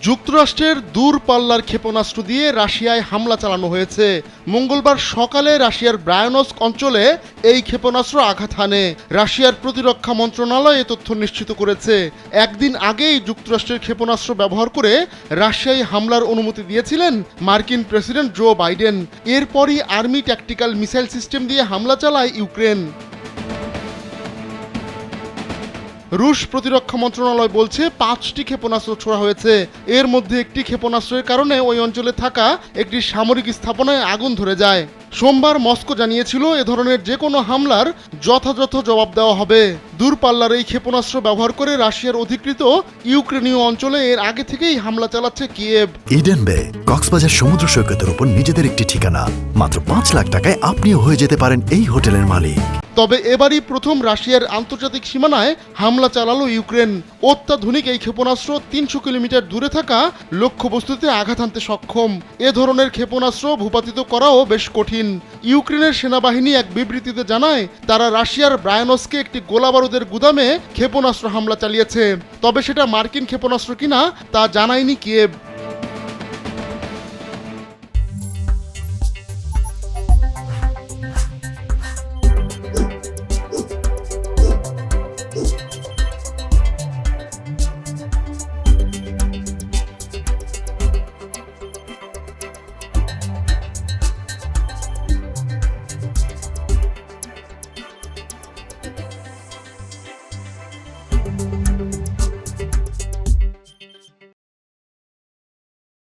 যুক্তরাষ্ট্রের দূরপাল্লার ক্ষেপণাস্ত্র দিয়ে রাশিয়ায় হামলা চালানো হয়েছে। মঙ্গলবার সকালে রাশিয়ার ব্রায়ানস্ক অঞ্চলে এই ক্ষেপণাস্ত্র আঘাত হানে। রাশিয়ার প্রতিরক্ষা মন্ত্রণালয় এ তথ্য নিশ্চিত করেছে। একদিন আগেই যুক্তরাষ্ট্রের ক্ষেপণাস্ত্র ব্যবহার করে রাশিয়ায় হামলার অনুমতি দিয়েছিলেন মার্কিন প্রেসিডেন্ট জো বাইডেন। এরপরই আর্মি ট্যাকটিক্যাল মিসাইল সিস্টেম দিয়ে হামলা চালায় ইউক্রেন। রুশ প্রতিরক্ষা মন্ত্রণালয় বলছে 5টি ক্ষেপণাস্ত্র ছোড়া হয়েছে। এর মধ্যে একটি ক্ষেপণাস্ত্রের কারণে ওই অঞ্চলে থাকা একটি সামরিক স্থাপনায় আগুন ধরে যায়। সোমবার মস্কো জানিয়েছিল এ ধরনের যে কোনো হামলার যথাযথ জবাব দেওয়া হবে। দূরপাল্লার এই ক্ষেপণাস্ত্র ব্যবহার করে রাশিয়ার অধিকৃত ইউক্রেনীয় অঞ্চলে এর আগে থেকেই হামলা চালাচ্ছে কিয়েভ। ইডেন বে কক্সবাজার সমুদ্র সৈকতের উপর নিজেদের একটি ঠিকানা। মাত্র 5 লাখ টাকায় আপনিও হয়ে যেতে পারেন এই হোটেলের মালিক। তবে এবারই প্রথম রাশিয়ার আন্তর্জাতিক সীমানায় হামলা চালালো ইউক্রেন। অত্যাধুনিক এই ক্ষেপণাস্ত্র 300 কিলোমিটার দূরে থাকা লক্ষ্যবস্তুতে আঘাত হানতে সক্ষম। এ ধরনের ক্ষেপণাস্ত্র ভূপাতিত করাও বেশ কঠিন। ইউক্রেনের সেনাবাহিনী এক বিবৃতিতে জানায় তারা রাশিয়ার ব্রায়ানস্কে একটি গোলাবারুদের গুদামে ক্ষেপণাস্ত্র হামলা চালিয়েছে। তবে সেটা মার্কিন ক্ষেপণাস্ত্র কিনা তা জানায়নি কিয়েভ।